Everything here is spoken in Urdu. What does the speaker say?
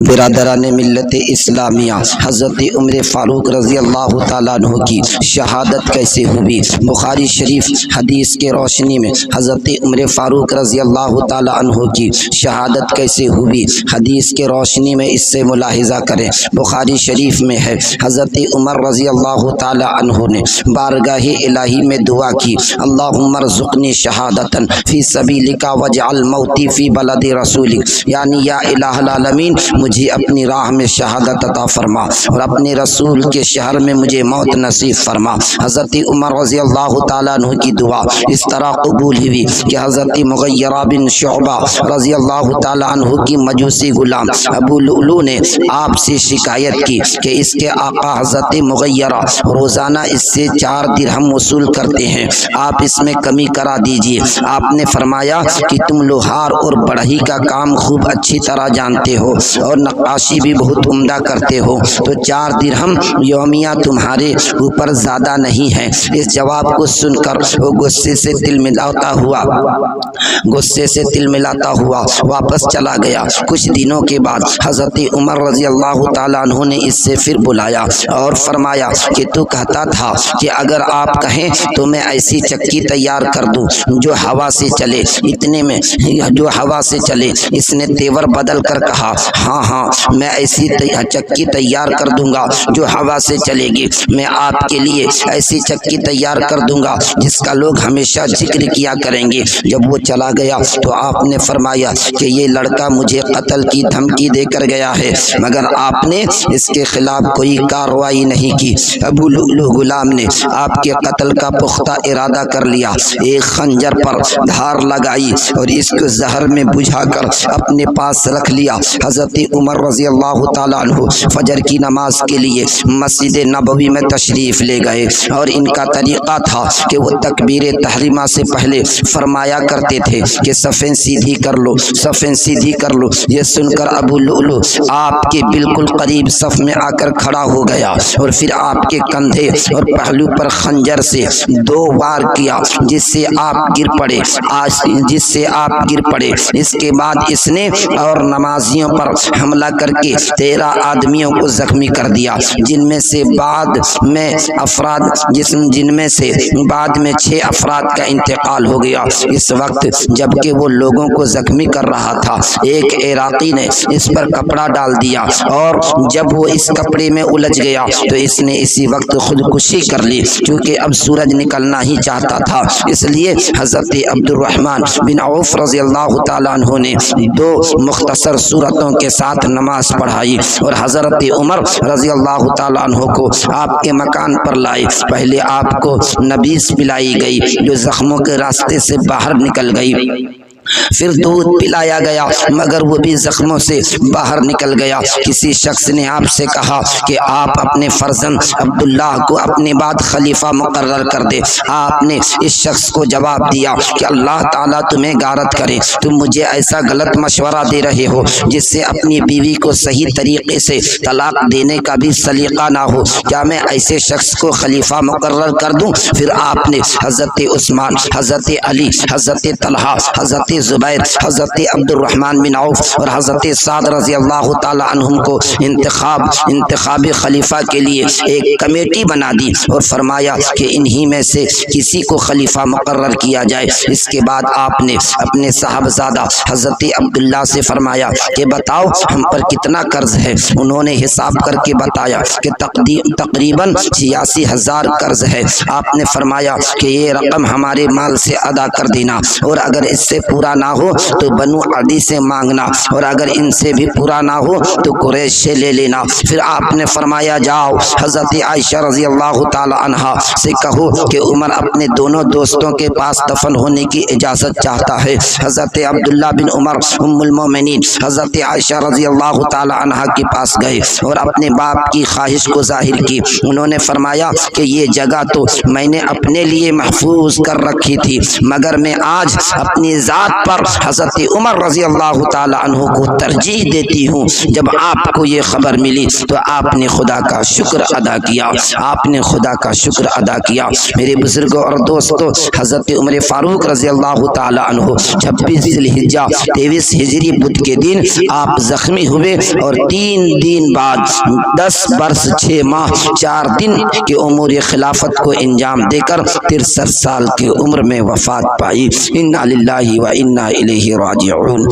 برادران ملت اسلامیہ، حضرت عمر فاروق رضی اللہ تعالیٰ عنہ کی شہادت کیسے ہوئی؟ بخاری شریف حدیث کے روشنی میں حضرت عمر فاروق رضی اللہ تعالیٰ عنہ کی شہادت کیسے ہوئی، حدیث کے روشنی میں اس سے ملاحظہ کریں۔ بخاری شریف میں ہے، حضرت عمر رضی اللہ تعالیٰ عنہ نے بارگاہ الہی میں دعا کی، اللہم ارزقنی شہادتا فی سبیلک واجعل موتی فی بلد رسولک، یعنی یا الہ العالمین مجھے اپنی راہ میں شہادت عطا فرما اور اپنے رسول کے شہر میں مجھے موت نصیب فرما۔ حضرت عمر رضی اللہ تعالیٰ عنہ کی دعا اس طرح قبول ہوئی کہ حضرت مغیرہ بن شعبہ رضی اللہ تعالیٰ عنہ کی مجوسی غلام ابو لؤلؤ نے آپ سے شکایت کی کہ اس کے آقا حضرت مغیرہ روزانہ اس سے 4 درہم وصول کرتے ہیں، آپ اس میں کمی کرا دیجئے۔ آپ نے فرمایا کہ تم لوہار اور بڑھئی کا کام خوب اچھی طرح جانتے ہو اور نقاشی بھی بہت عمدہ کرتے ہو، تو 4 درہم یومیہ تمہارے اوپر زیادہ نہیں ہے۔ اس جواب کو سن کر وہ غصے سے تل ملاتا ہوا واپس چلا گیا۔ کچھ دنوں کے بعد حضرت عمر رضی اللہ تعالیٰ عنہ نے اس سے پھر بلایا اور فرمایا کہ تو کہتا تھا کہ اگر آپ کہیں تو میں ایسی چکی تیار کر دوں جو ہوا سے چلے، اتنے میں جو ہوا سے چلے۔ اس نے تیور بدل کر کہا، ہاں میں ایسی چکی تیار کر دوں گا جو ہوا سے چلے گی، میں آپ کے لیے ایسی چکی تیار کر دوں گا جس کا لوگ ہمیشہ ذکر کیا کریں گے۔ جب وہ چلا گیا تو آپ نے فرمایا کہ یہ لڑکا مجھے قتل کی دھمکی دے کر گیا ہے، مگر آپ نے اس کے خلاف کوئی کارروائی نہیں کی۔ ابو لؤلؤ غلام نے آپ کے قتل کا پختہ ارادہ کر لیا، ایک خنجر پر دھار لگائی اور اس کو زہر میں بجھا کر اپنے پاس رکھ لیا۔ حضرت عمر رضی اللہ تعالیٰ عنہ فجر کی نماز کے لیے مسجد نبوی میں تشریف لے گئے اور ان کا طریقہ تھا کہ وہ تکبیر تحریمہ سے پہلے فرمایا کرتے تھے کہ صفیں سیدھی کر لو، صفیں سیدھی کر لو۔ یہ سن کر ابو لؤلؤ آپ کے بالکل قریب صف میں آ کر کھڑا ہو گیا اور پھر آپ کے کندھے اور پہلو پر خنجر سے 2 وار کیا جس سے آپ گر پڑے۔ اس کے بعد اس نے اور نمازیوں پر حملہ کر کے 13 آدمیوں کو زخمی کر دیا، جن میں سے بعد میں 6 افراد کا انتقال ہو گیا۔ اس وقت جبکہ وہ لوگوں کو زخمی کر رہا تھا، ایک عراقی نے اس پر کپڑا ڈال دیا اور جب وہ اس کپڑے میں الجھ گیا تو اس نے اسی وقت خودکشی کر لی، کیونکہ اب سورج نکلنا ہی چاہتا تھا۔ اس لیے حضرت عبد الرحمن بن عوف رضی اللہ تعالیٰ عنہ نے 2 مختصر سورتوں کے ساتھ نماز پڑھائی اور حضرت عمر رضی اللہ تعالیٰ عنہ کو آپ کے مکان پر لائے۔ پہلے آپ کو نبیذ پلائی گئی جو زخموں کے راستے سے باہر نکل گئی، پھر دودھ پلایا گیا مگر وہ بھی زخموں سے باہر نکل گیا۔ کسی شخص نے آپ سے کہا کہ آپ اپنے فرزند عبداللہ کو اپنے بعد خلیفہ مقرر کر دے۔ آپ نے اس شخص کو جواب دیا کہ اللہ تعالیٰ تمہیں غارت کرے، تم مجھے ایسا غلط مشورہ دے رہے ہو جس سے اپنی بیوی کو صحیح طریقے سے طلاق دینے کا بھی سلیقہ نہ ہو، کیا میں ایسے شخص کو خلیفہ مقرر کر دوں؟ پھر آپ نے حضرت عثمان، حضرت علی، حضرت طلحہ، حضرت زبیر، حضرت عبد الرحمن بن عوف اور حضرت سعد رضی اللہ تعالی عنہم کو انتخاب خلیفہ کے لیے ایک کمیٹی بنا دی اور فرمایا کہ انہی میں سے کسی کو خلیفہ مقرر کیا جائے۔ اس کے بعد آپ نے اپنے صاحبزادہ حضرت عبداللہ سے فرمایا کہ بتاؤ ہم پر کتنا قرض ہے۔ انہوں نے حساب کر کے بتایا کہ تقریباً 86,000 قرض ہے۔ آپ نے فرمایا کہ یہ رقم ہمارے مال سے ادا کر دینا اور اگر اس سے پورا نہ ہو تو بنو عدی سے مانگنا اور اگر ان سے بھی پورا نہ ہو تو قریش سے لے لینا۔ پھر آپ نے فرمایا جاؤ حضرت عائشہ رضی اللہ تعالی عنہا سے کہو کہ عمر اپنے دونوں دوستوں کے پاس دفن ہونے کی اجازت چاہتا ہے۔ حضرت عبداللہ بن عمر ام المومنین حضرت عائشہ رضی اللہ تعالی عنہا کے پاس گئے اور اپنے باپ کی خواہش کو ظاہر کی۔ انہوں نے فرمایا کہ یہ جگہ تو میں نے اپنے لیے محفوظ کر رکھی تھی، مگر میں آج اپنی ذات پر حضرت عمر رضی اللہ تعالی عنہ کو ترجیح دیتی ہوں۔ جب آپ کو یہ خبر ملی تو آپ نے خدا کا شکر ادا کیا، آپ نے خدا کا شکر ادا کیا۔ میرے بزرگوں اور دوستوں، حضرت عمر فاروق رضی اللہ تعالی عنہ 26 ذی الحجہ 23 ہجری بدھ کے دن آپ زخمی ہوئے اور 3 دن بعد 10 برس 6 ماہ 4 دن کے امور خلافت کو انجام دے کر 63 سال کی عمر میں وفات پائی۔ انا للہ و انا الیہ راجعون۔